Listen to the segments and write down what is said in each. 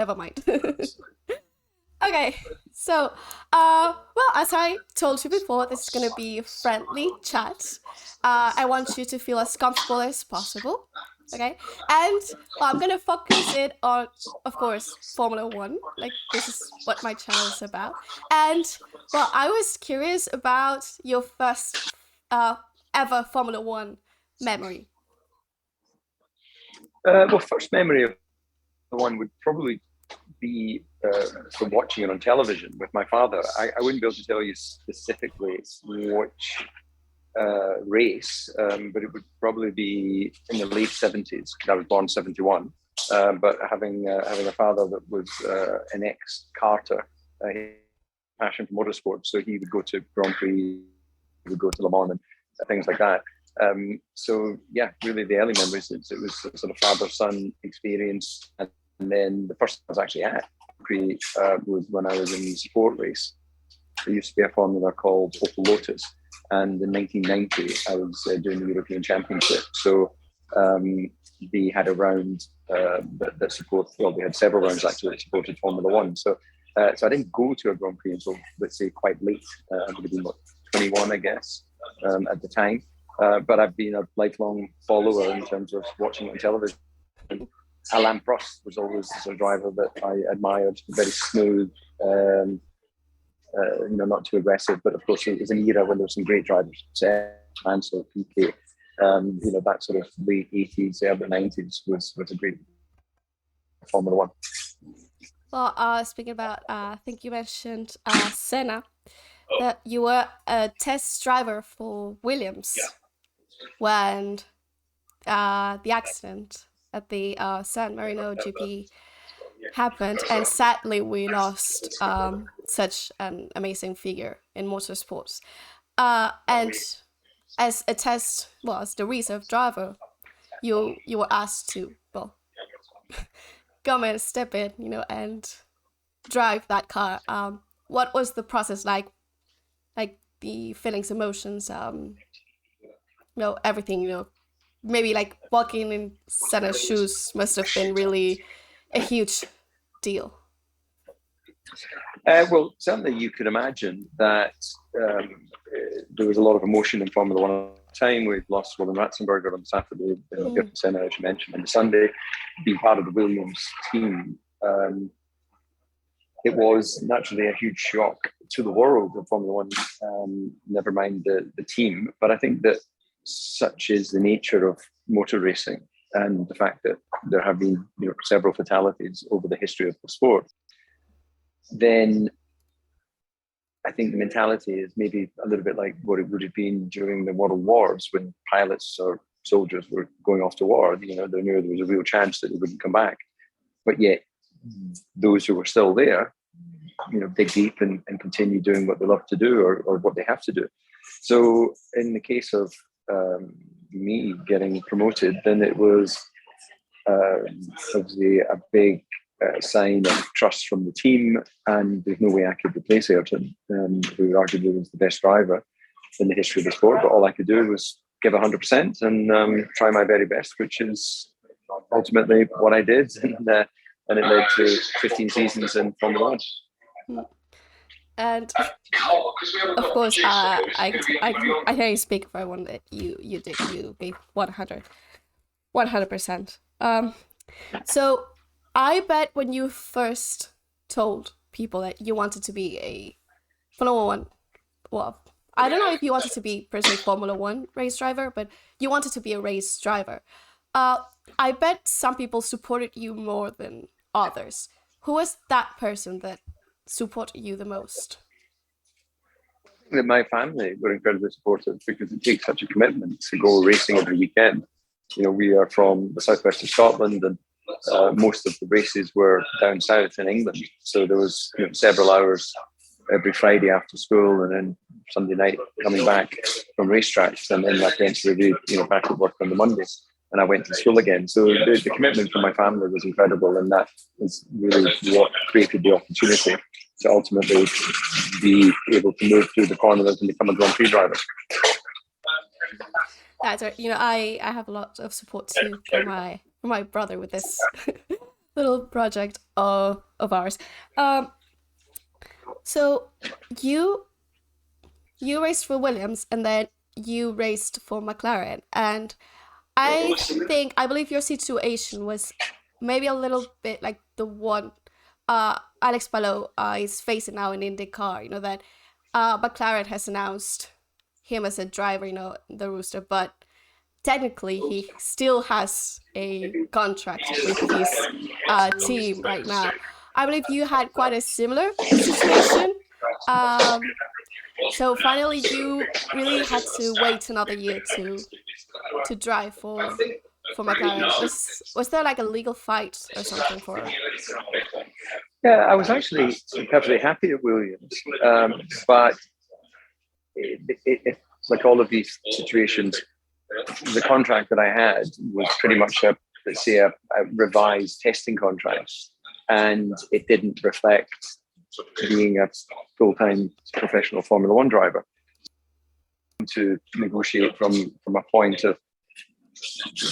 never mind. Okay, so, well, as I told you before, this is gonna be a friendly chat. I want you to feel as comfortable as possible, okay? And well, I'm gonna focus it on, of course, Formula One. Like, this is what my channel is about. And, well, I was curious about your first uh, ever Formula One memory. Well, first memory of the one would probably be from watching it on television with my father. I wouldn't be able to tell you specifically which race, but it would probably be in the late 70s. I was born 71. But having a father that was an ex-karter, passion for motorsport, so he would go to Grand Prix, he would go to Le Mans and things like that. So yeah, really the early memories, it was a sort of father-son experience. And then the first time I was actually at Prix was when I was in the sport race. There used to be a formula called Opel Lotus, and in 1990 I was doing the European Championship. So they had a round that supported, well, they had several rounds actually that supported Formula One. So I didn't go to a Grand Prix until, let's say, quite late. I would have been, 21, I guess, at the time. But I've been a lifelong follower in terms of watching it on television. Alain Prost was always a driver that I admired, very smooth, not too aggressive, but of course it was an era when there were some great drivers, Mansell, Piquet, that sort of late 80s, early 90s was a great Formula One. Well, speaking about, I think you mentioned Senna, that you were a test driver for Williams when the accident at the San Marino GP happened, and sadly we lost such an amazing figure in motorsports. And as a test, well, as the reserve driver, you were asked to, well, come and step in, and drive that car. What was the process like? Like the feelings, emotions, everything. Maybe like walking in Senna's shoes must have been really a huge deal. Well, certainly you could imagine that there was a lot of emotion in Formula One at the time. We'd lost William Ratzenberger on Saturday, Senna, as you mentioned, on the Sunday, being part of the Williams team. It was naturally a huge shock to the world of Formula One, never mind the team. But I think that such is the nature of motor racing, and the fact that there have been several fatalities over the history of the sport, then I think the mentality is maybe a little bit like what it would have been during the World Wars when pilots or soldiers were going off to war. They knew there was a real chance that they wouldn't come back, but yet those who were still there, dig deep and continue doing what they love to do or what they have to do. So in the case of me getting promoted, then it was obviously a big sign of trust from the team, and there's no way I could replace Ayrton, who arguably was the best driver in the history of the sport. But all I could do was give 100% and try my very best, which is ultimately what I did, and it led to 15 seasons in Formula One. And of course, I can speak for everyone that you gave 100%. So I bet when you first told people that you wanted to be a Formula One, well, I don't know if you wanted to be per se Formula One race driver, but you wanted to be a race driver. I bet some people supported you more than others. Who was that person that supported you the most? My family were incredibly supportive because it takes such a commitment to go racing every weekend. We are from the southwest of Scotland, and most of the races were down south in England. So there was several hours every Friday after school, and then Sunday night coming back from racetracks, and then eventually back at work on the Monday. And I went to school again. So the commitment from my family was incredible, and that is really what created the opportunity to ultimately be able to move through the corners and become a Grand Prix driver. That's right. I have a lot of support too from my brother with this little project of ours. So you raced for Williams, and then you raced for McLaren, and I believe your situation was maybe a little bit like the one Alex Palou is facing now in IndyCar. You know that McLaren has announced him as a driver, you know, the Rooster, but technically he still has a contract with his team right now. I believe you had quite a similar situation. So finally, you really had to wait another year to drive for McLaren. Was there like a legal fight or something for? Yeah, I was actually perfectly happy at Williams, but like all of these situations, the contract that I had was pretty much a revised testing contract, and it didn't reflect being a full-time professional Formula One driver. To negotiate from a point of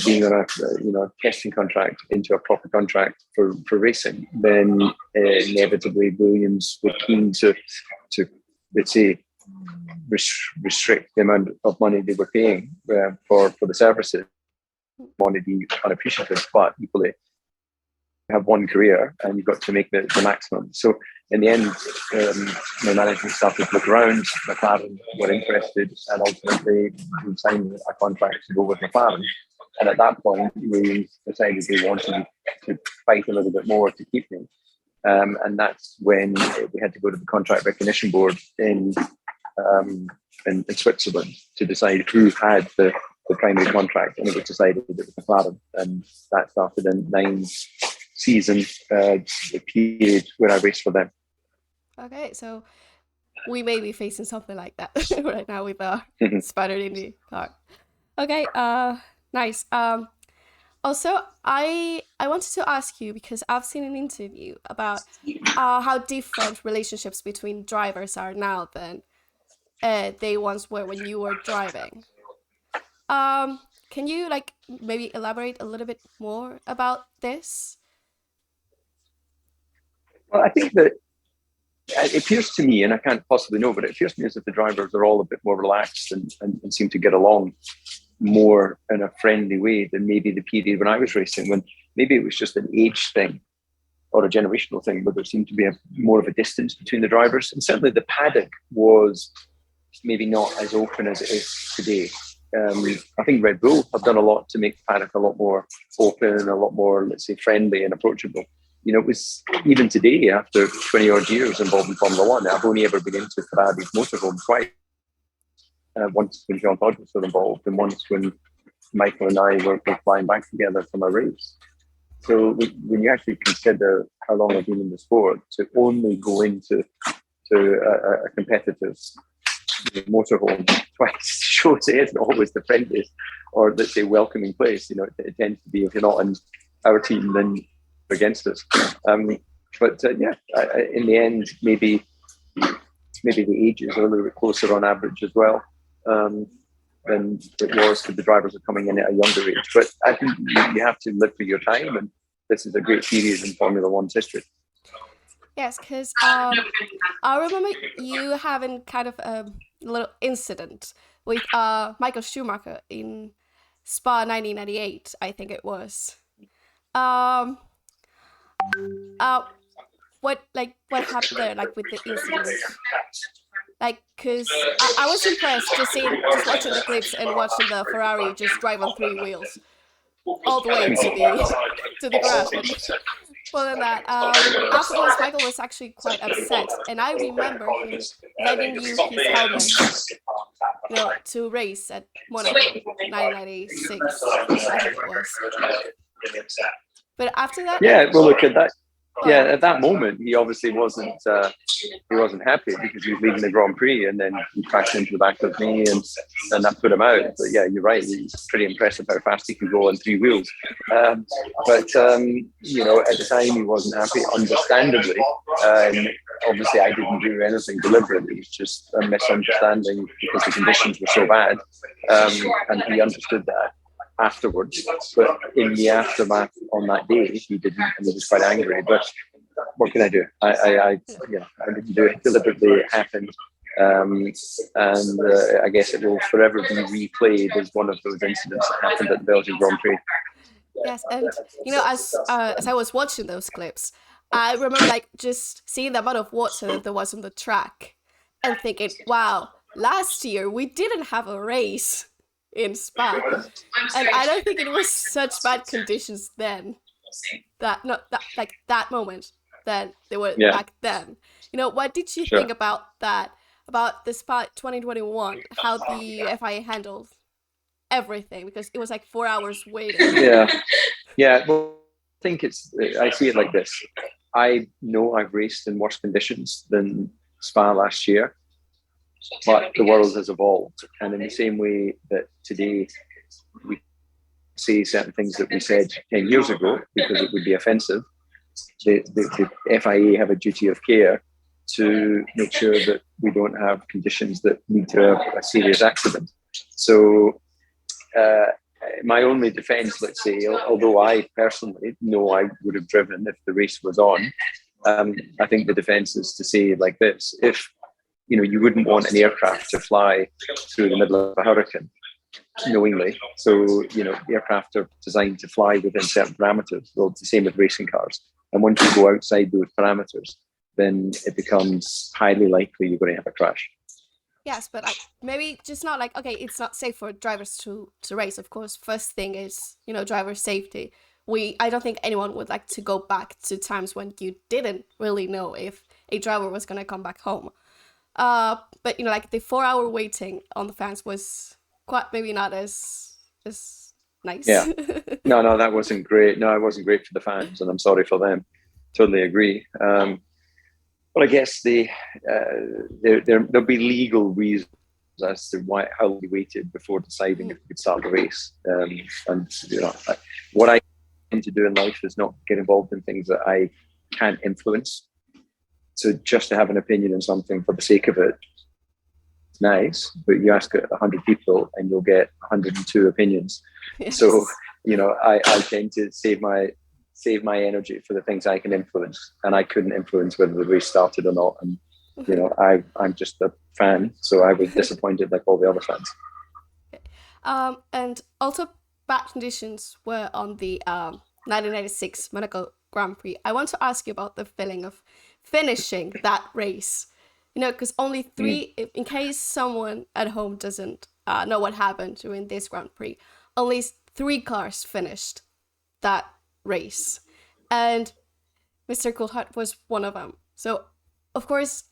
being on a testing contract into a proper contract for racing, then inevitably Williams were keen to let's say restrict the amount of money they were paying for the services. Want to be unappreciative, but equally have one career and you've got to make the maximum. So in the end, my management started to look around. McLaren were interested, and ultimately we signed a contract to go with McLaren. And at that point, we decided they wanted to fight a little bit more to keep me. And that's when we had to go to the contract recognition board in Switzerland to decide who had the primary contract, and it was decided it was McLaren, and that started in 9-season period where I raced for them. Okay, so we may be facing something like that right now with our Spider Indy car. Okay, nice. Also, I wanted to ask you, because I've seen an interview about how different relationships between drivers are now than they once were when you were driving. Can you like maybe elaborate a little bit more about this? Well, I think that it appears to me, and I can't possibly know, but it appears to me as if the drivers are all a bit more relaxed and seem to get along more in a friendly way than maybe the period when I was racing, when maybe it was just an age thing or a generational thing, but there seemed to be more of a distance between the drivers. And certainly the paddock was maybe not as open as it is today. I think Red Bull have done a lot to make the paddock a lot more open, a lot more, let's say, friendly and approachable. You know, it was even today, after 20 odd years involved in Formula One, I've only ever been into Ferrari's motorhome twice. Once when Jean Todt was still involved, and once when Michael and I were flying back together from a race. So when you actually consider how long I've been in the sport, to only go into a competitive motorhome twice shows it isn't always the friendliest or, let's say, welcoming place. You know, it tends to be, if you're not in our team, then you're against us. But in the end, maybe the age is a little bit closer on average as well than it was for the drivers are coming in at a younger age. But I think you have to live for your time, and this is a great period in Formula One's history. Yes, because I remember you having kind of a little incident with Michael Schumacher in Spa 1998, I think it was. What happened there, like with the incident? Like, cause I was impressed just watching the clips and watching the Ferrari just drive on 3 wheels all the way to the garage. Well, than that, afterwards Michael was actually quite upset, and I remember him letting you his helmet, you know, to race at Monaco 1996, I think it was. But after that, yeah, well, look at that. Yeah, at that moment, he obviously wasn't happy because he was leading the Grand Prix, and then he crashed into the back of me, and that put him out. But yeah, you're right. It's pretty impressive how fast he could go on 3 wheels. But you know, at the time, he wasn't happy, understandably. Obviously, I didn't do anything deliberate. It was just a misunderstanding because the conditions were so bad, and he understood that. afterwards, but in the aftermath on that day, he didn't, and he was quite angry. But what can I do? I didn't do it deliberately. It happened, and I guess it will forever be replayed as one of those incidents that happened at the Belgian Grand Prix. Yes, and as I was watching those clips, I remember like just seeing the amount of water that there was on the track, and thinking, "Wow, last year we didn't have a race in Spa, and I don't think it was such bad conditions then. That moment than they were back then. What did you think about that? About the Spa 2021? How the FIA handled everything, because it was like 4 hours waiting. Yeah. Well, I see it like this. I know I've raced in worse conditions than Spa last year, but the world has evolved, and in the same way that today we say certain things that we said 10 years ago because it would be offensive, the FIA have a duty of care to make sure that we don't have conditions that lead to a serious accident. So my only defense, let's say, although I personally know I would have driven if the race was on, I think the defense is to say like this: if you wouldn't want an aircraft to fly through the middle of a hurricane knowingly. So, aircraft are designed to fly within certain parameters. Well, it's the same with racing cars. And once you go outside those parameters, then it becomes highly likely you're going to have a crash. Yes, but maybe just not like, okay, it's not safe for drivers to race. Of course, first thing is, driver safety. I don't think anyone would like to go back to times when you didn't really know if a driver was going to come back home. But, like the 4 hour waiting on the fans was quite maybe not as nice. Yeah. No, that wasn't great. No, it wasn't great for the fans, and I'm sorry for them. Totally agree. But I guess there'll be legal reasons as to how we waited before deciding if we could start the race. And what I tend to do in life is not get involved in things that I can't influence. So just to have an opinion on something for the sake of it, it's nice, but you ask 100 people and you'll get 102 opinions. Yes. So, I tend to save my energy for the things I can influence, and I couldn't influence whether the race started or not. And, I'm just a fan, so I was disappointed like all the other fans. And also bad conditions were on the 1996 Monaco Grand Prix. I want to ask you about the feeling of finishing that race, because only three, in case someone at home doesn't know what happened during this Grand Prix, only 3 cars finished that race, and Mr. Coulthard was one of them. So, of course,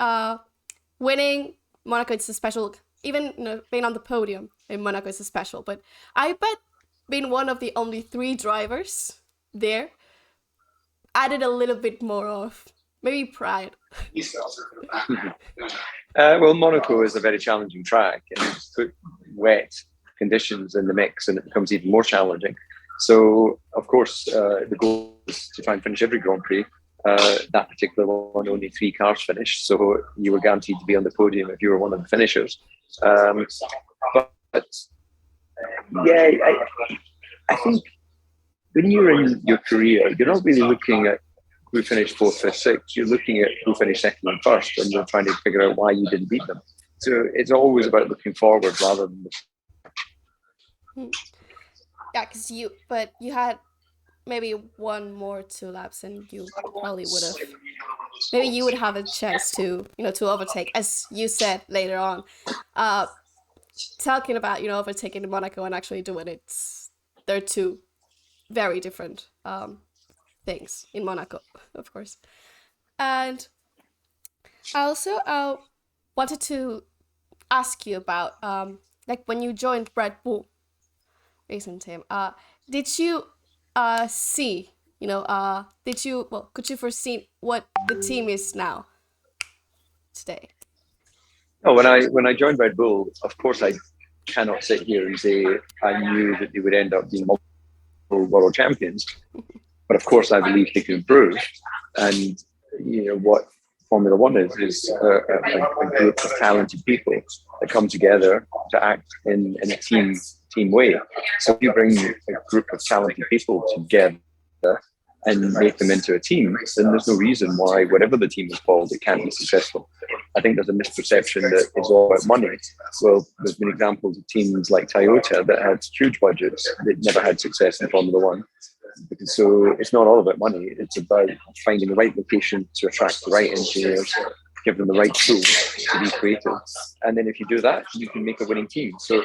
winning Monaco is a special, even being on the podium in Monaco is a special, but I bet being one of the only 3 drivers there added a little bit more of maybe pride. Well, Monaco is a very challenging track, and it's put wet conditions in the mix, and it becomes even more challenging. So, of course, the goal is to try and finish every Grand Prix. That particular one, only 3 cars finished, so you were guaranteed to be on the podium if you were one of the finishers. I think when you're in your career, you're not really looking at who finished 4th, 5th, 6th. You're looking at who finished 2nd and 1st, and you're trying to figure out why you didn't beat them. So it's always about looking forward rather than. Yeah, because you had maybe 1 more 2 laps, and you probably would have. Maybe you would have a chance to to overtake, as you said later on. Talking about overtaking in Monaco and actually doing it, they're 2 very different things in Monaco, of course. And I also wanted to ask you about like when you joined Red Bull racing team. Did you see? Could you foresee what the team is now today? Oh, when I joined Red Bull, of course I cannot sit here and say I knew that they would end up being multiple world champions. But of course, I believe they can improve. And what Formula One is a group of talented people that come together to act in a team team way. So if you bring a group of talented people together and make them into a team, then there's no reason why, whatever the team is called, it can't be successful. I think there's a misperception that it's all about money. Well, there's been examples of teams like Toyota that had huge budgets that never had success in Formula One. So it's not all about money. It's about finding the right location to attract the right engineers, give them the right tools to be creative. And then if you do that, you can make a winning team. So,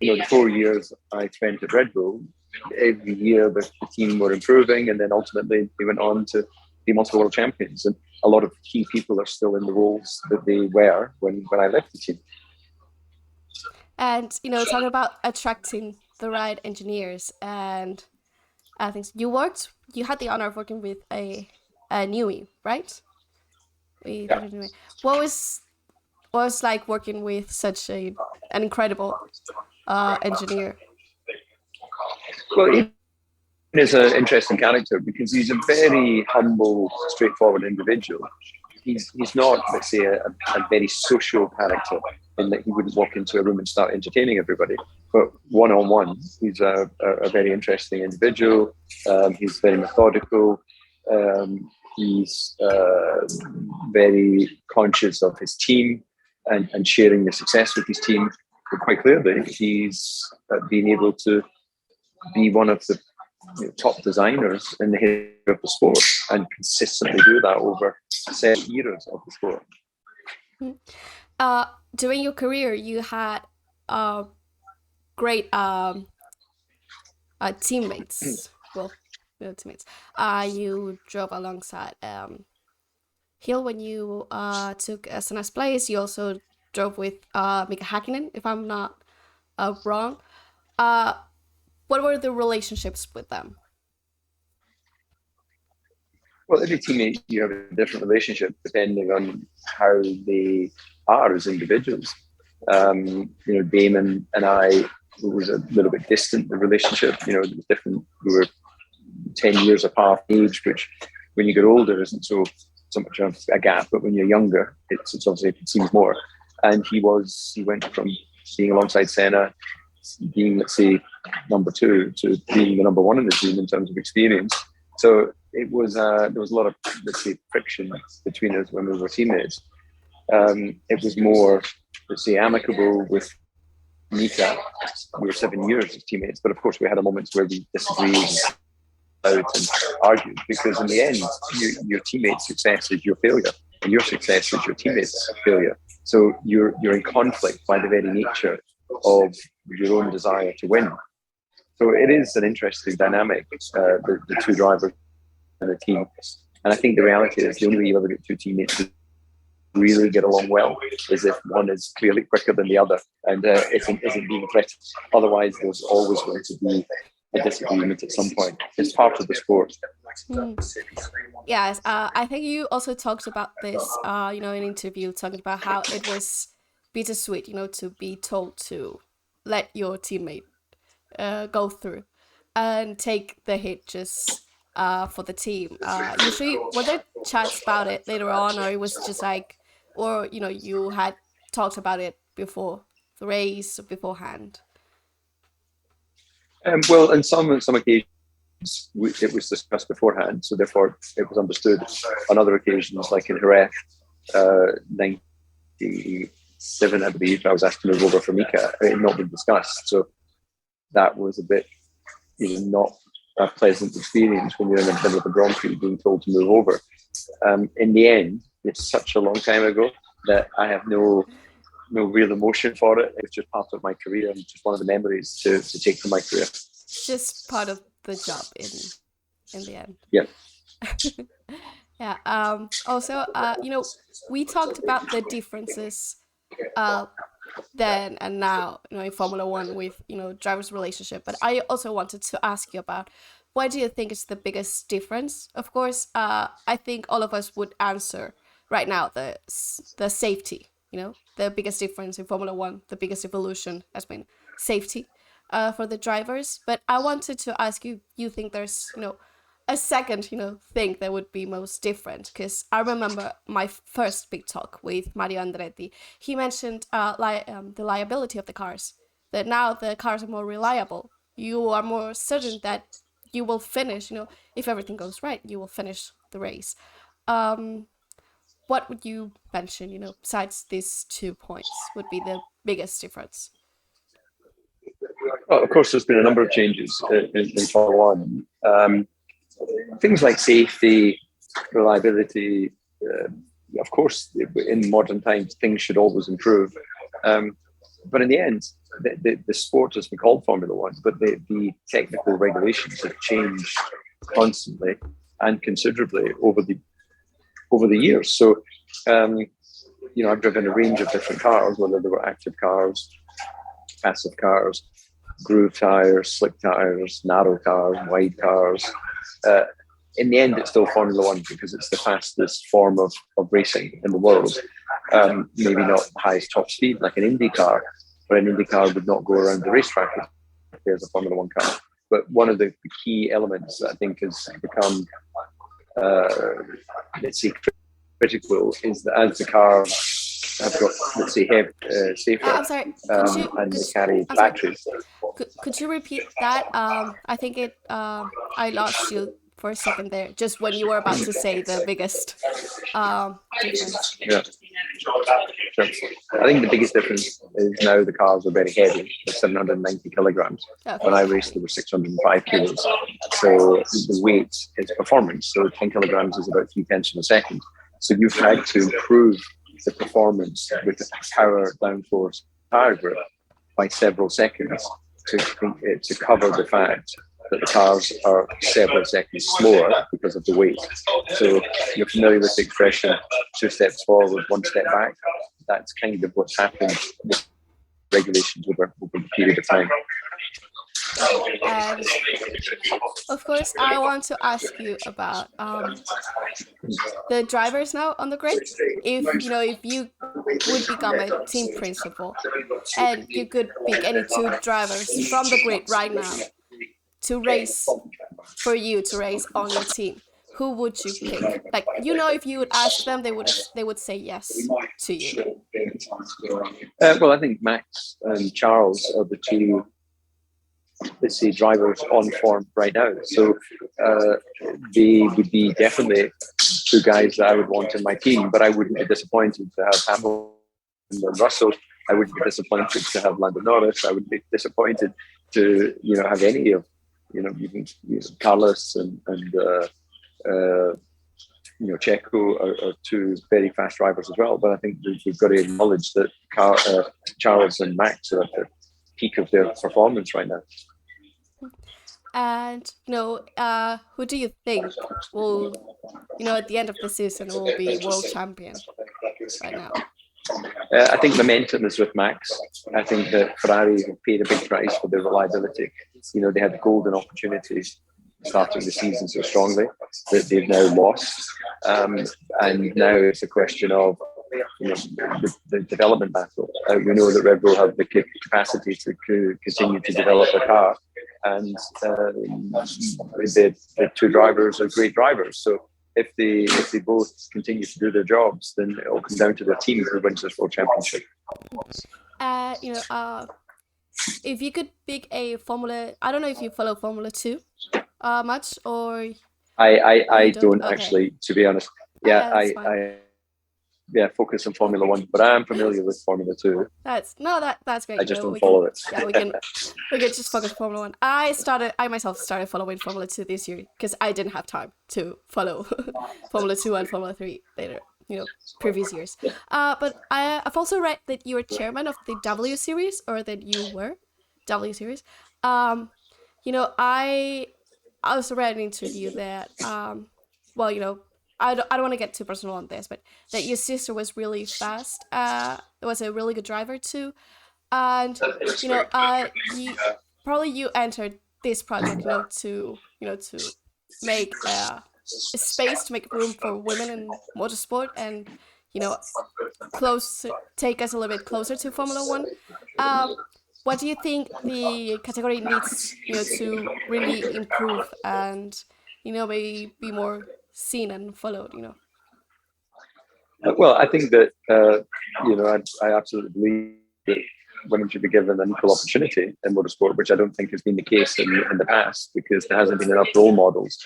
the 4 years I spent at Red Bull, every year the team were improving, and then ultimately they went on to be multiple world champions. And a lot of key people are still in the roles that they were when I left the team. And talking about attracting the right engineers and things, you had the honor of working with a newie, right? Yeah. What was like working with such an incredible engineer? Well, he is an interesting character because he's a very humble, straightforward individual. He's not, let's say, a very social character in that he wouldn't walk into a room and start entertaining everybody. But one-on-one, he's a very interesting individual. He's very methodical. He's very conscious of his team and sharing the success with his team. But quite clearly, he's been able to be one of the top designers in the history of the sport and consistently do that over 7 years of the sport. During your career, you had great teammates. Well, teammates. You drove alongside Hill when you took Senna's place. You also drove with Mika Hakkinen, if I'm not wrong. What were the relationships with them? Well, every teammate, you have a different relationship depending on how they are as individuals. Damon and I, it was a little bit distant, the relationship. It was different. We were 10 years apart in age, which when you get older isn't so much of a gap, but when you're younger, it's obviously, it seems more. And he went from being alongside Senna, being, let's say, number 2 to being the number 1 in the team in terms of experience. So it was there was a lot of, let's say, friction between us when we were teammates. It was more, let's say, amicable with Mika. We were 7 years as teammates, but of course we had moments where we disagreed out and argued, because in the end, your teammate's success is your failure, and your success is your teammate's failure. So you're in conflict by the very nature of your own desire to win. So it is an interesting dynamic, the two drivers and the team. And I think the reality is the only way you ever get two teammates to really get along well is if one is clearly quicker than the other and isn't being threatened. Otherwise, there's always going to be a disagreement at some point. It's part of the sport. Yes, I think you also talked about this, in an interview, talking about how it was bittersweet, to be told to let your teammate go through and take the hit just for the team. Usually, were there chats about it later on, or it was just like, or you had talked about it before the race or beforehand? Well, on some occasions, it was discussed beforehand, so therefore it was understood. On other occasions, like in Jerez, 97, I believe, I was asked to move over for Mika. It had not been discussed, so that was a bit, not a pleasant experience when you're in the middle of a Grand Prix being told to move over. In the end, it's such a long time ago that I have no real emotion for it. It's just part of my career and just one of the memories to take from my career. Just part of the job in the end. Yeah. Yeah. Also, we talked about the differences then and now, in Formula One with, drivers' relationship. But I also wanted to ask you about, what do you think is the biggest difference? Of course, I think all of us would answer right now the safety. The biggest difference in Formula One, the biggest evolution has been safety for the drivers. But I wanted to ask you, you think there's, a second, thing that would be most different? Because I remember my first big talk with Mario Andretti. He mentioned the liability of the cars, that now the cars are more reliable. You are more certain that you will finish, if everything goes right, you will finish the race. What would you mention, besides these 2 points, would be the biggest difference? Well, of course, there's been a number of changes in Formula One. Things like safety, reliability. Of course, in modern times, things should always improve. But in the end, the sport has been called Formula One, but the technical regulations have changed constantly and considerably over the years. So, I've driven a range of different cars, whether they were active cars, passive cars, groove tires, slick tires, narrow cars, wide cars. In the end, it's still Formula One because it's the fastest form of racing in the world. Maybe not the highest top speed like an Indy car, but an Indy car would not go around the racetrack as a Formula One car. But one of the key elements that I think has become, critical is that as the cars have got, safer, I'm sorry. and they carry batteries. Could you repeat that? I think I lost you for a second there, just when you were about to say the biggest difference. Yeah. Sure. I think the biggest difference is now the cars are very heavy, they're 790 kilograms. Okay. When I raced, they were 605 kilos. So the weight is performance. So 10 kilograms is about 3/10 of a second. So you've had to improve the performance with the power downforce tire grip by several seconds to cover the fact that the cars are several seconds slower because of the weight. So you're familiar with the expression 2 steps forward, 1 step back. That's kind of what's happened with regulations over the period of time. And of course, I want to ask you about the drivers now on the grid. If you would become a team principal and you could pick any 2 drivers from the grid right now to race for you, to race on your team, who would you pick? Like, if you would ask them, they would say yes to you. Well, I think Max and Charles are the 2, drivers on form right now. So they would be definitely 2 guys that I would want in my team, but I wouldn't be disappointed to have Hamilton and Russell. I wouldn't be disappointed to have Lando Norris. I wouldn't be disappointed to, have any of, even Carlos and Checo are 2 very fast drivers as well. But I think we've got to acknowledge that Charles and Max are at the peak of their performance right now. And who do you think will, at the end of the season, will be world champion right now? I think momentum is with Max. I think that Ferrari have paid a big price for their reliability. They had golden opportunities starting the season so strongly that they've now lost. And now it's a question of the development battle. We know that Red Bull have the capacity to continue to develop a car, and the 2 drivers are great drivers. So if they both continue to do their jobs, then it'll come down to their team who wins this world championship. If you could pick a Formula, I don't know if you follow Formula 2 much, or I don't okay. Actually, to be honest. Yeah, I focus on Formula 1, but I am familiar with Formula 2. That's great. I just don't follow it. Yeah, we can just focus on Formula 1. I myself started following Formula 2 this year because I didn't have time to follow Formula 2 and Formula 3 later, previous years. But I've also read that you are chairman of the W Series, or that you were W Series. I also read an interview that, I don't want to get too personal on this, but that your sister was really fast. Was a really good driver too, and you entered this project, to make a space, to make room for women in motorsport, and take us a little bit closer to Formula 1. What do you think the category needs, to really improve and maybe be more seen and followed? Well, I think that I absolutely believe that women should be given an equal opportunity in motorsport, which I don't think has been the case in the past, because there hasn't been enough role models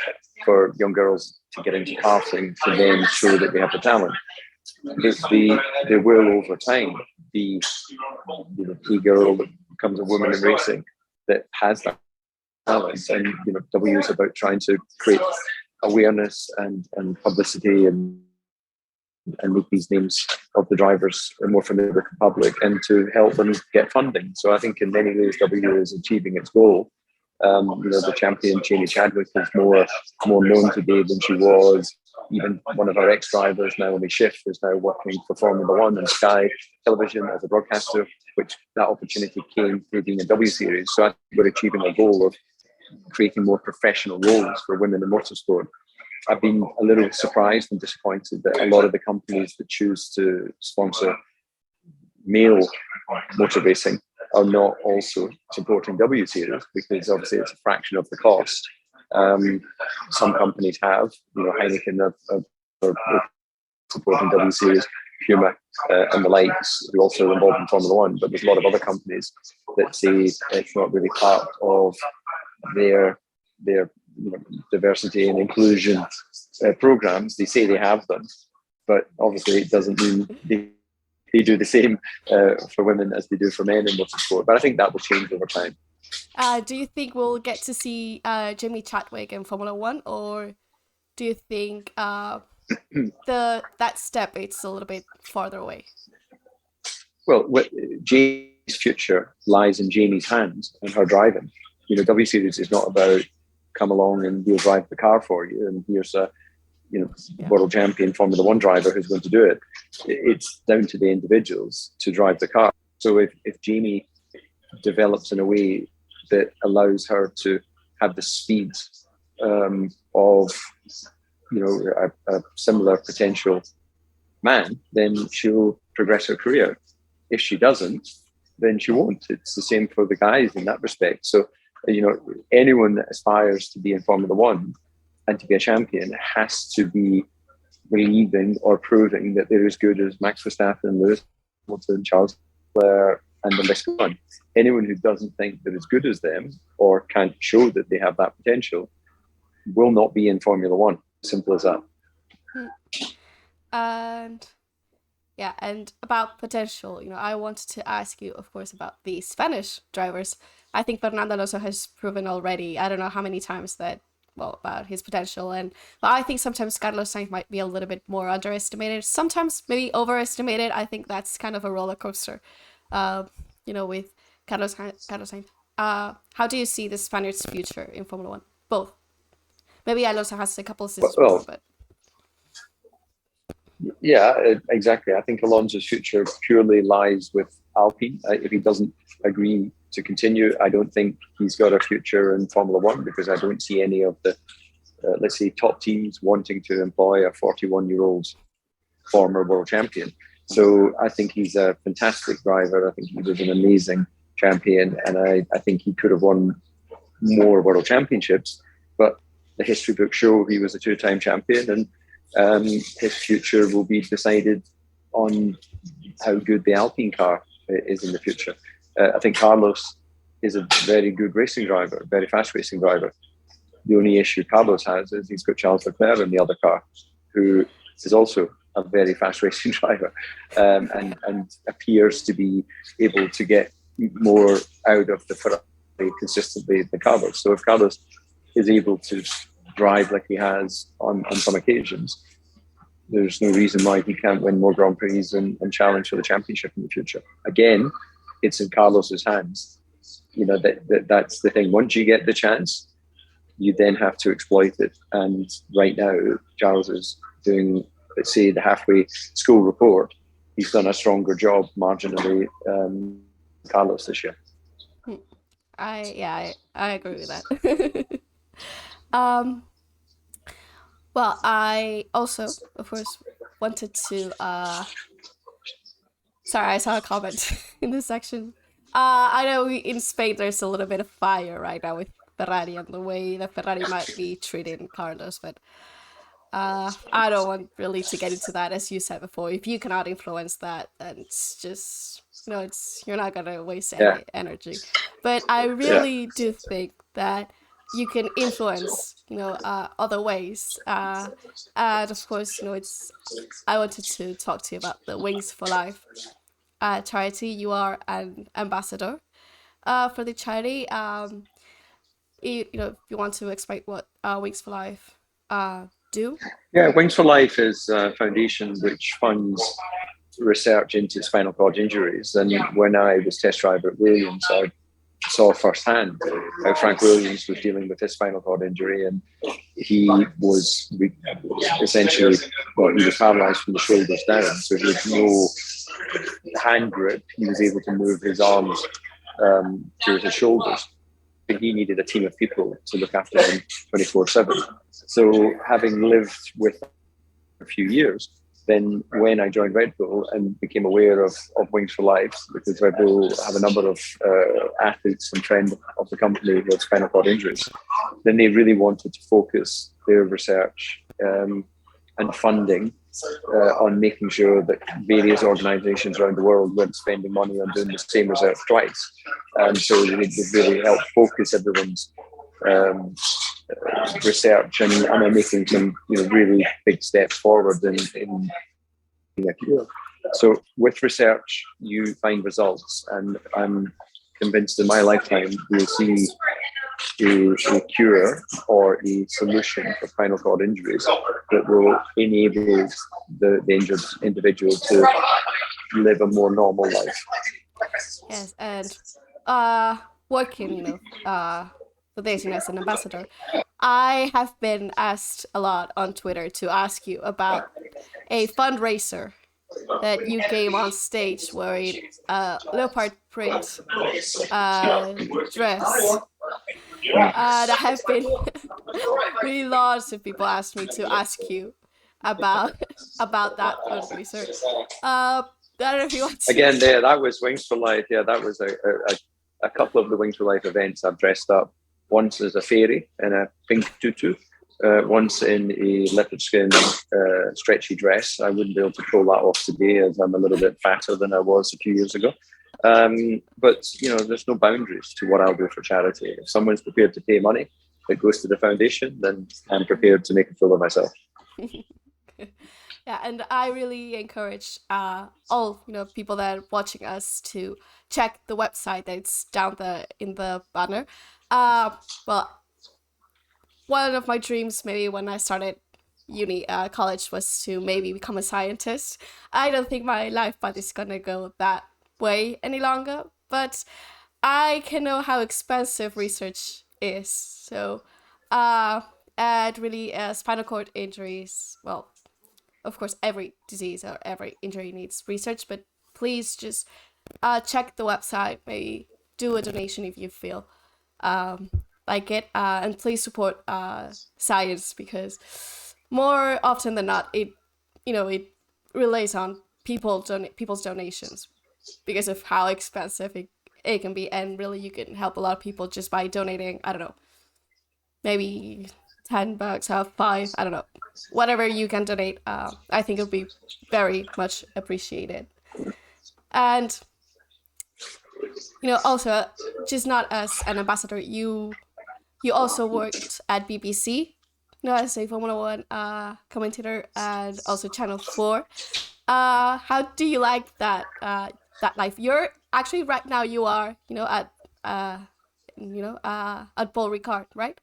for young girls to get into karting to then show that they have the talent. They will, over time, be the girl that becomes a woman in racing that has that talent. And W is about trying to create awareness and publicity and make these names of the drivers more familiar with the public, and to help them get funding. So I think in many ways W is achieving its goal. The champion Jamie Chadwick is more known today than she was. Even one of our ex-drivers, Naomi Schiff, is now working for Formula One and Sky Television as a broadcaster, which that opportunity came through being a W Series. So I think we're achieving a goal of creating more professional roles for women in motorsport. I've been a little surprised and disappointed that a lot of the companies that choose to sponsor male motor racing are not also supporting W Series, because obviously it's a fraction of the cost. Some companies have, Heineken are supporting W Series, Puma and the likes, who also are involved in Formula One. But there's a lot of other companies that say it's not really part of their diversity and inclusion programs. They say they have them, but obviously it doesn't mean they do the same for women as they do for men in motorsport. But I think that will change over time. Do you think we'll get to see Jamie Chadwick in Formula One, or do you think that step is a little bit farther away? Well, Jamie's future lies in Jamie's hands and her driving. W Series is not about come along and we'll drive the car for you, and here's a world champion Formula One driver who's going to do it. It's down to the individuals to drive the car. So if Jamie develops in a way that allows her to have the speed of a similar potential man, then she'll progress her career. If she doesn't, then she won't. It's the same for the guys in that respect. So anyone that aspires to be in Formula One and to be a champion has to be believing or proving that they're as good as Max Verstappen, Lewis Hamilton, Charles Leclerc, and the list goes on. Anyone who doesn't think they're as good as them or can't show that they have that potential will not be in Formula One. Simple as that. And about potential, I wanted to ask you, of course, about the Spanish drivers. I think Fernando Alonso has proven already, I don't know how many times, about his potential. But I think sometimes Carlos Sainz might be a little bit more underestimated, sometimes maybe overestimated. I think that's kind of a roller coaster, with Carlos Sainz. How do you see the Spaniards' future in Formula One? Both. Maybe Alonso has a couple of seasons more, but... Yeah, exactly. I think Alonso's future purely lies with Alpine. If he doesn't agree to continue, I don't think he's got a future in Formula One, because I don't see any of the, let's say, top teams wanting to employ a 41-year-old former world champion. So I think he's a fantastic driver. I think he was an amazing champion, and I think he could have won more world championships. But the history books show he was a two-time champion, and his future will be decided on how good the Alpine car is in the future. I think Carlos is a very good racing driver, very fast racing driver. The only issue Carlos has is he's got Charles Leclerc in the other car, who is also a very fast racing driver, and appears to be able to get more out of the Ferrari consistently than Carlos. So if Carlos is able to drive like he has on some occasions, there's no reason why he can't win more Grand Prix and challenge for the championship in the future. Again, it's in Carlos's hands. That's the thing. Once you get the chance, you then have to exploit it. And right now, Charles is doing, let's say, the halfway school report. He's done a stronger job marginally Carlos this year. I agree with that. Well, I also, of course, wanted to... Sorry, I saw a comment in this section. I know in Spain there's a little bit of fire right now with Ferrari and the way that Ferrari might be treating Carlos, but I don't want really to get into that, as you said before. If you cannot influence that, then it's just, it's you're not gonna waste any energy. But I really do think that you can influence, other ways. And of course, I wanted to talk to you about the Wings for Life charity. You are an ambassador for the charity. If you want to explain what Wings for Life do. Yeah, Wings for Life is a foundation which funds research into spinal cord injuries. And when I was test driver at Williams, I saw firsthand how Frank Williams was dealing with his spinal cord injury, and he was essentially, he was paralyzed from the shoulders down, so he had no hand grip. He was able to move his arms to his shoulders, but he needed a team of people to look after him 24/7. So having lived with a few years, then when I joined Red Bull and became aware of Wings for Life, because Red Bull have a number of athletes and friends of the company with spinal cord injuries, then they really wanted to focus their research and funding on making sure that various organizations around the world weren't spending money on doing the same research twice. And so they really helped focus everyone's research and are making some really big steps forward in so with research you find results, and I'm convinced in my lifetime we'll see a cure or a solution for spinal cord injuries that will enable the injured individual to live a more normal life. Yes, and working, for this, as an ambassador, I have been asked a lot on Twitter to ask you about a fundraiser that you gave on stage wearing a leopard print dress. There have been really lots of people asked me to ask you about that fundraiser. I don't know if you want to. Again, there, that was Wings for Life. Yeah, that was a couple of the Wings for Life events I've dressed up. Once as a fairy in a pink tutu, once in a leopard skin stretchy dress. I wouldn't be able to pull that off today as I'm a little bit fatter than I was a few years ago. But, there's no boundaries to what I'll do for charity. If someone's prepared to pay money that goes to the foundation, then I'm prepared to make a fool of myself. Yeah, and I really encourage all people that are watching us to check the website that's down in the banner. Well, one of my dreams, maybe when I started college, was to maybe become a scientist. I don't think my life path is gonna go that way any longer, but I can know how expensive research is. So, and really, spinal cord injuries. Well, of course, every disease or every injury needs research, but please just check the website. Maybe do a donation if you feel like it, and please support science, because more often than not, it relies on people's donations because of how expensive it can be, and really you can help a lot of people just by donating, I don't know, maybe $10 or 5, I don't know, whatever you can donate. I think it would be very much appreciated. And also, just not as an ambassador, you also worked at BBC, as a Formula One commentator, and also Channel 4. How do you like that life? You're actually right now you are at Paul Ricard, right?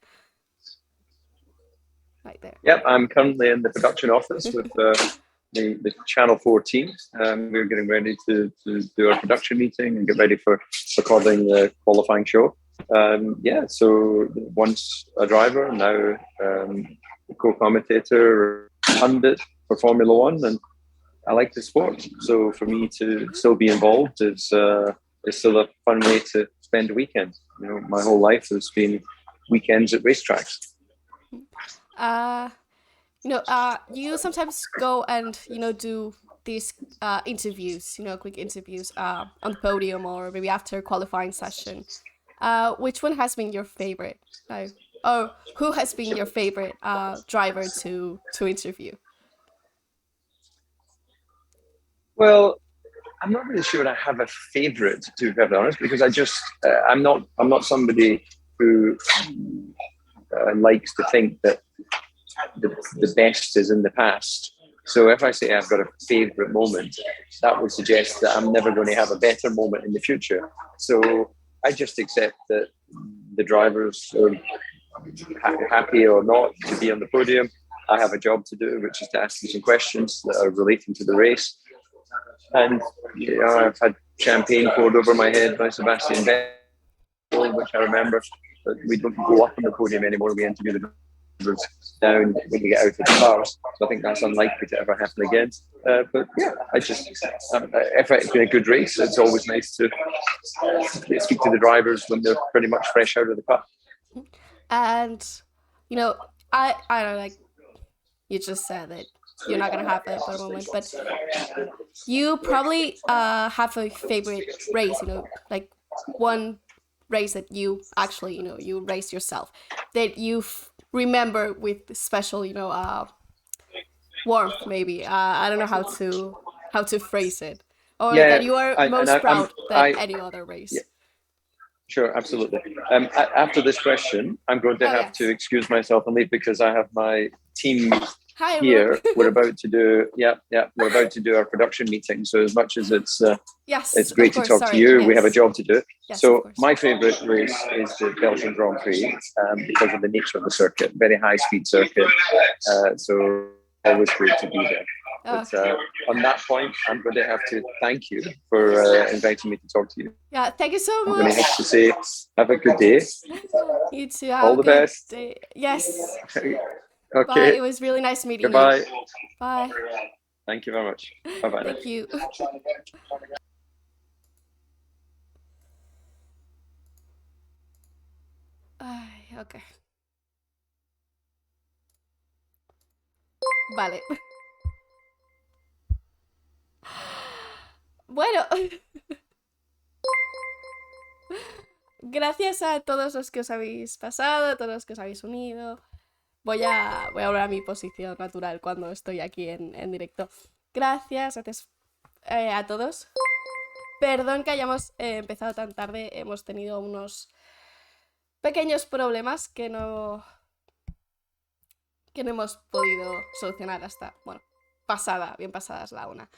Right there. Yep, I'm currently in the production office with the Channel 4 team. We're getting ready to do our production meeting and get ready for recording the qualifying show. So once a driver, now a co-commentator, pundit for Formula One, and I like the sport. So for me to still be involved is still a fun way to spend a weekend. My whole life has been weekends at racetracks. You sometimes go and do these interviews, quick interviews on the podium or maybe after a qualifying session. Which one has been your favorite? Or who has been your favorite driver to interview? Well, I'm not really sure I have a favorite, to be perfectly honest, because I'm not somebody who likes to think that the best is in the past. So if I say I've got a favorite moment, that would suggest that I'm never going to have a better moment in the future. So I just accept that the drivers are happy or not to be on the podium. I have a job to do, which is to ask them some questions that are relating to the race. And I've had champagne poured over my head by Sebastian Vettel, which I remember. But we don't go up on the podium anymore. We interview the drivers down when we get out of the cars. So I think that's unlikely to ever happen again. But yeah, if it's been a good race, it's always nice to speak to the drivers when they're pretty much fresh out of the car. And I don't know, like you just said that you're not gonna have a better moment, but you probably have a favorite race, like one race that you actually you raced yourself, that you remember with special warmth, maybe. I don't know how to phrase it, or that you are most proud than any other race. Yeah. Sure, absolutely. After this question, I'm going to have to excuse myself and leave because I have my team here. We're about to do we're about to do our production meeting. So as much as it's great to talk to you, we have a job to do. Yes, so my favorite race is the Belgian Grand Prix because of the nature of the circuit, very high speed circuit. So always great to be there. But on that point, I'm going to have to thank you for inviting me to talk to you. Yeah, thank you so much. I'm going to have to say, have a good day. You too. All the best. Day. Yes. Okay. Bye. It was really nice meeting Goodbye. you. Bye. Thank you very much. Bye-bye. Thank you. Ok. Vale. Bueno. Gracias a todos los que os habéis pasado, a todos los que os habéis unido. Voy a volver a mi posición natural cuando estoy aquí en directo. Gracias a todos. Perdón que hayamos empezado tan tarde. Hemos tenido unos pequeños problemas que no hemos podido solucionar hasta, bueno, bien pasadas la una.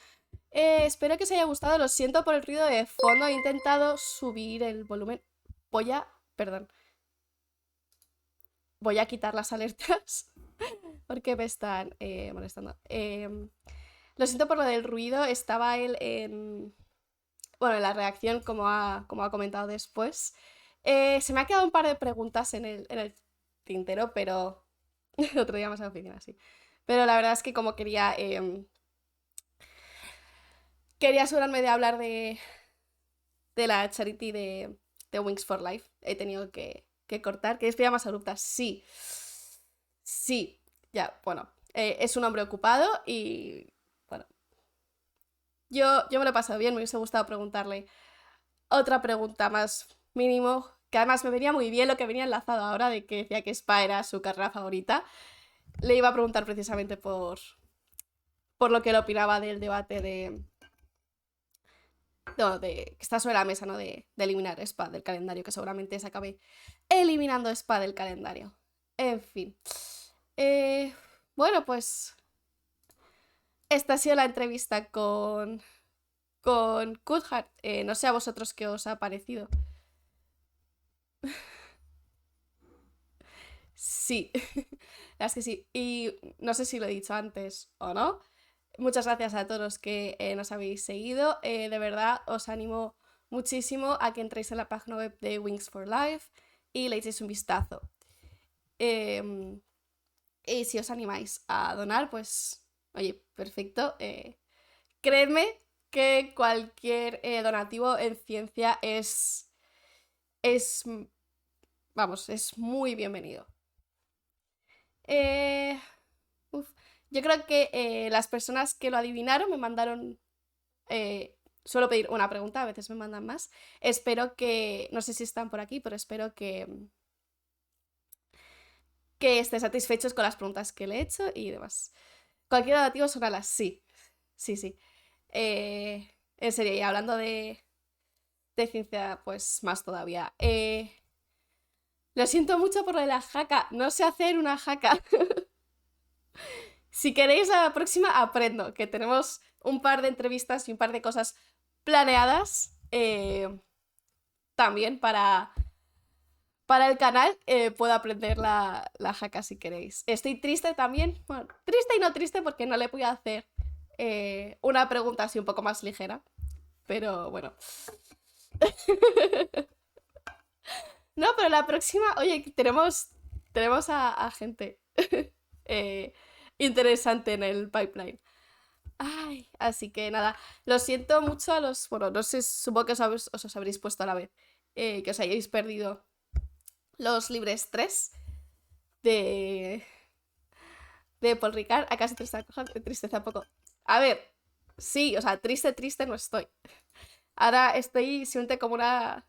Espero que os haya gustado. Lo siento por el ruido de fondo. He intentado subir el volumen. Voy a quitar las alertas porque me están molestando. Lo siento por lo del ruido. Estaba él en la reacción, como ha comentado después. Se me ha quedado un par de preguntas en el tintero, pero otro día más a la oficina, sí. Pero la verdad es que como quería asegurarme de hablar de la charity de Wings for Life, he tenido que cortar. ¿Queréis que más abruptas? Sí, ya, bueno, es un hombre ocupado y, bueno, yo me lo he pasado bien. Me hubiese gustado preguntarle otra pregunta más mínimo, que además me venía muy bien lo que venía enlazado ahora, de que decía que Spa era su carrera favorita. Le iba a preguntar precisamente por lo que él opinaba del debate que está sobre la mesa, ¿no? De eliminar Spa del calendario, que seguramente se acabe eliminando Spa del calendario. En fin. Bueno, pues esta ha sido la entrevista con Coulthard. No sé a vosotros qué os ha parecido. Sí, la verdad es que sí. Y no sé si lo he dicho antes o no. Muchas gracias a todos los que nos habéis seguido. De verdad, os animo muchísimo a que entréis en la página web de Wings for Life y le echéis un vistazo. Y si os animáis a donar, pues, oye, perfecto. Creedme que cualquier donativo en ciencia es muy bienvenido. Yo creo que las personas que lo adivinaron me mandaron... suelo pedir una pregunta, a veces me mandan más. Espero que... No sé si están por aquí, pero espero que que estén satisfechos con las preguntas que le he hecho y demás. Cualquier negativo son alas, sí. Sí, sí. En serio, y hablando de ciencia, pues más todavía. Lo siento mucho por lo de la jaca. No sé hacer una jaca. Si queréis a la próxima, aprendo. Que tenemos un par de entrevistas y un par de cosas planeadas. También para el canal. Puedo aprender la jaca si queréis. Estoy triste también. Bueno, triste y no triste porque no le voy a hacer una pregunta así un poco más ligera. Pero bueno. No, pero la próxima, oye, tenemos a gente eh, interesante en el pipeline. Ay, así que nada, lo siento mucho a los, bueno, no sé, supongo que os habréis puesto a la vez, que os hayáis perdido los libres 3 de, Paul Ricard. Acá se tristeza poco. A ver, sí, o sea, triste no estoy. Ahora estoy simplemente como una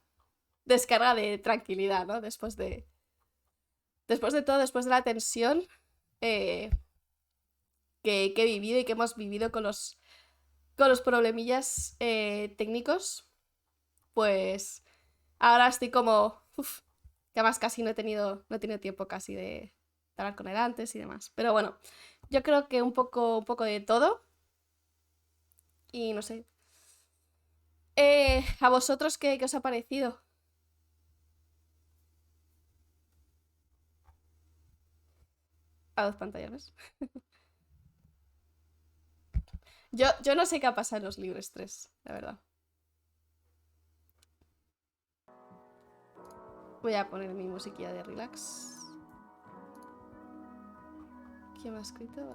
descarga de tranquilidad, ¿no? Después de todo, después de la tensión eh, que he vivido y que hemos vivido con los problemillas técnicos, pues ahora estoy como, que además casi no he tenido tiempo casi de hablar con él antes y demás. Pero bueno, yo creo que un poco de todo. Y no sé. ¿A vosotros qué os ha parecido? A dos pantallas, ¿ves? Yo no sé qué ha pasado en los libros 3, la verdad. Voy a poner mi musiquilla de relax. ¿Quién me ha escrito?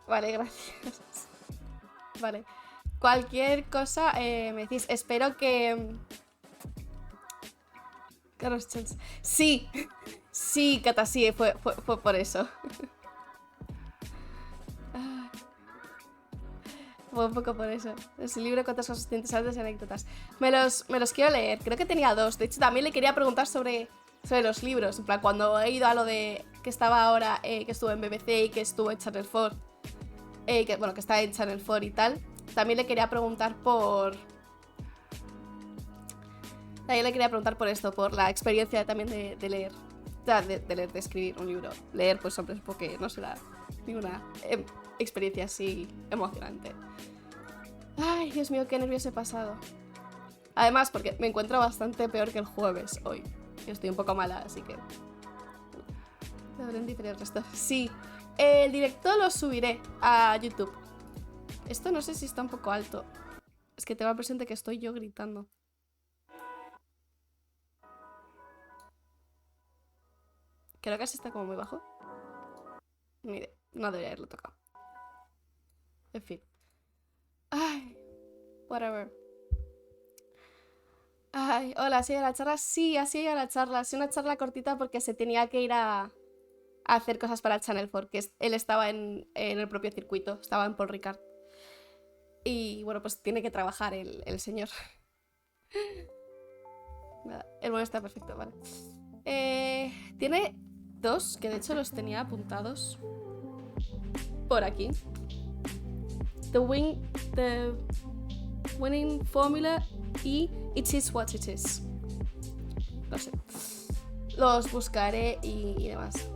Vale, gracias. Vale. Cualquier cosa me decís. Espero que... Carlos Chance. Sí. Sí, Cata, sí, fue por eso. Fue un poco por eso. Es el libro con cosas interesantes y anécdotas. Me los quiero leer. Creo que tenía 2. De hecho, también le quería preguntar sobre los libros. En plan, cuando he ido a lo de que estaba ahora, que estuvo en BBC y que estuvo en Channel 4. Que está en Channel 4 y tal. También le quería preguntar por... También le quería preguntar por esto, por la experiencia también de leer. O sea, de leer, de escribir un libro. Leer, pues, hombre, porque no será ninguna experiencia así emocionante. Ay, Dios mío, qué nervios he pasado. Además, porque me encuentro bastante peor que el jueves hoy. Estoy un poco mala, así que... Sí, el directo lo subiré a YouTube. Esto no sé si está un poco alto. Es que tengo presente que estoy yo gritando. Creo que así está como muy bajo. Mire, no debería haberlo tocado. En fin. Ay, whatever. Ay, hola, ¿has ido a la charla? Sí, has ido a la charla. Ha sido una charla cortita porque se tenía que ir a hacer cosas para el Channel 4, que él estaba en el propio circuito, estaba en Paul Ricard. Y bueno, pues tiene que trabajar el señor. Nada, el bueno está perfecto, vale. Tiene 2, que de hecho los tenía apuntados por aquí. The winning formula y it is what it is. No sé. Los buscaré y demás.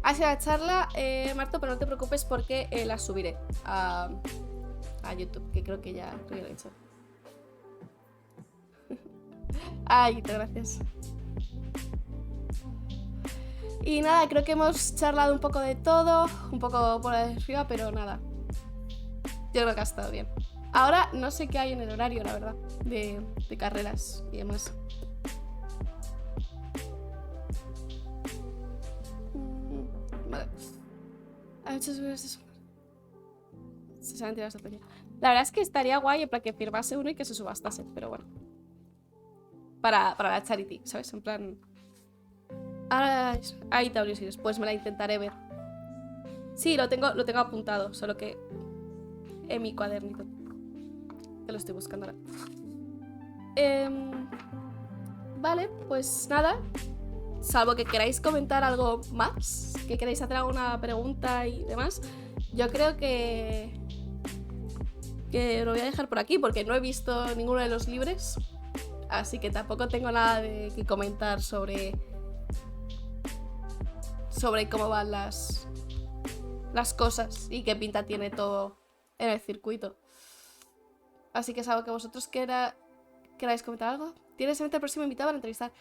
Ha sido la charla, Marto, pero no te preocupes porque la subiré a YouTube, que creo que ya lo he hecho. Ay, muchas gracias. Y nada, creo que hemos charlado un poco de todo, un poco por arriba, pero nada. Yo creo que ha estado bien. Ahora no sé qué hay en el horario, la verdad, de carreras y demás. Vale. Se saben tirar esta peña. La verdad es que estaría guay en plan que firmase uno y que se subastase, pero bueno. Para la charity, ¿sabes? En plan... Ahora hay taurios y después me la intentaré ver. Sí, lo tengo apuntado, solo que en mi cuadernito. Que lo estoy buscando ahora. Vale, pues nada. Salvo que queráis comentar algo más, que queráis hacer alguna pregunta y demás, yo creo que lo voy a dejar por aquí porque no he visto ninguno de los libres, así que tampoco tengo nada de que comentar sobre cómo van las cosas y qué pinta tiene todo en el circuito. Así que salvo que vosotros queráis comentar algo. ¿Tienes el próximo invitado para entrevistar?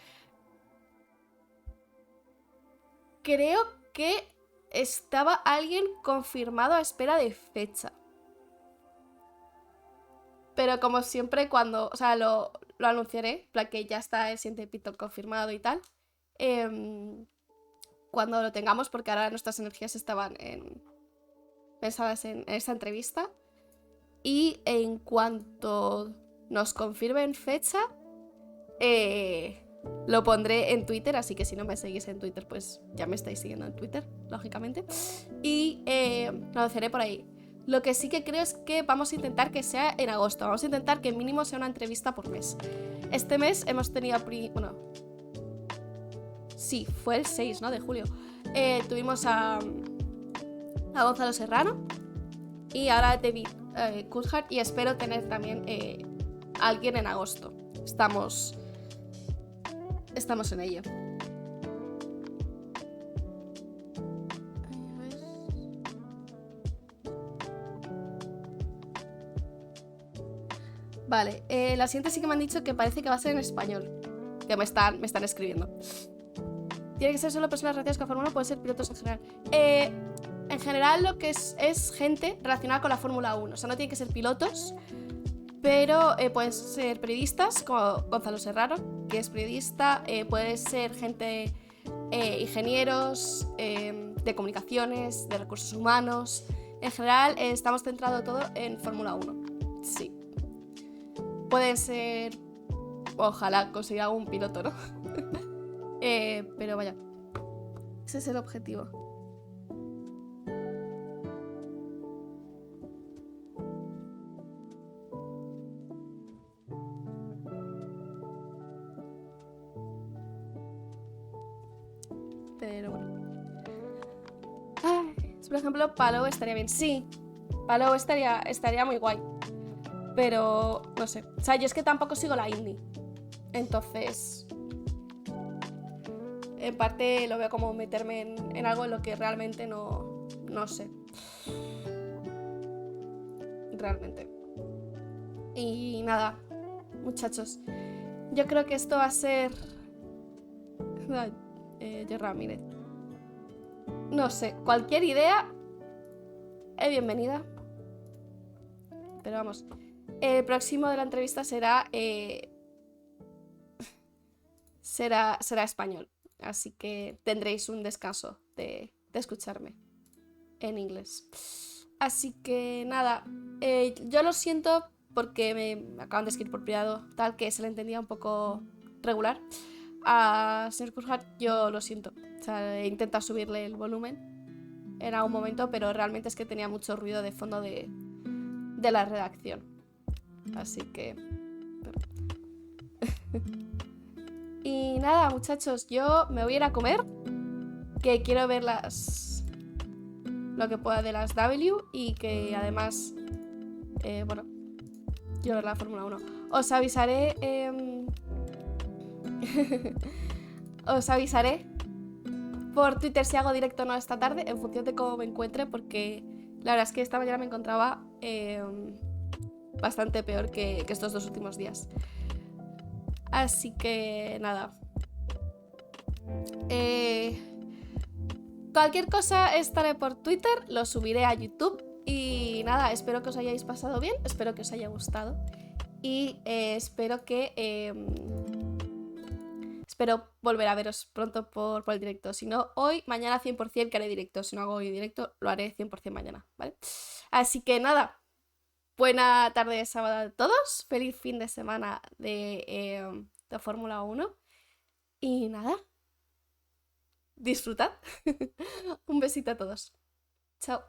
Creo que estaba alguien confirmado a espera de fecha. Pero como siempre, cuando... O sea, lo anunciaré, plan que ya está el siguiente piloto confirmado y tal. Cuando lo tengamos, porque ahora nuestras energías estaban pensadas en esta entrevista. Y en cuanto nos confirmen fecha, lo pondré en Twitter, así que si no me seguís en Twitter, pues ya me estáis siguiendo en Twitter, lógicamente. Y lo anunciaré por ahí. Lo que sí que creo es que vamos a intentar que sea en agosto. Vamos a intentar que mínimo sea una entrevista por mes. Este mes hemos tenido... Bueno... Sí, fue el 6, ¿no? De julio. Tuvimos a Gonzalo Serrano y ahora a David Coulthard, y espero tener también alguien en agosto. Estamos en ello. Vale, la siguiente sí que me han dicho que parece que va a ser en español. Que me están escribiendo. Tiene que ser solo personas relacionadas con la Fórmula 1, puede ser pilotos en general. En general lo que es gente relacionada con la Fórmula 1. O sea, no tienen que ser pilotos, pero pueden ser periodistas, como Gonzalo Serrano, que es periodista. Puede ser gente, ingenieros, de comunicaciones, de recursos humanos. En general estamos centrados todo en Fórmula 1. Sí. Pueden ser... Ojalá consiga un piloto, ¿no? Pero vaya, ese es el objetivo. Pero bueno. Por ejemplo, Palou estaría bien. Sí, Palou estaría muy guay. Pero no sé. O sea, yo es que tampoco sigo la Indy. Entonces... En parte lo veo como meterme en algo en lo que realmente no sé. Realmente. Y nada, muchachos. Yo creo que esto va a ser... Yo Ramírez. No sé, cualquier idea es bienvenida. Pero vamos. El próximo de la entrevista será... será español. Así que tendréis un descanso de escucharme en inglés. Así que nada, yo lo siento porque me acaban de escribir por privado, tal que se le entendía un poco regular. A señor Coulthard yo lo siento. O sea, he intentado subirle el volumen en algún momento, pero realmente es que tenía mucho ruido de fondo de la redacción. Así que... Y nada, muchachos, yo me voy a ir a comer, que quiero ver lo que pueda de las W, y que además, bueno, quiero ver la Fórmula 1. Os avisaré, os avisaré por Twitter si hago directo o no esta tarde, en función de cómo me encuentre, porque la verdad es que esta mañana me encontraba bastante peor que estos 2 últimos días. Así que nada. Cualquier cosa estaré por Twitter, lo subiré a YouTube. Y nada, espero que os hayáis pasado bien, espero que os haya gustado. Y espero volver a veros pronto por el directo. Si no hoy, mañana 100% que haré directo. Si no hago hoy directo, lo haré 100% mañana, ¿vale? Así que nada. Buena tarde de sábado a todos. Feliz fin de semana de Fórmula 1. Y nada. Disfrutad. Un besito a todos. Chao.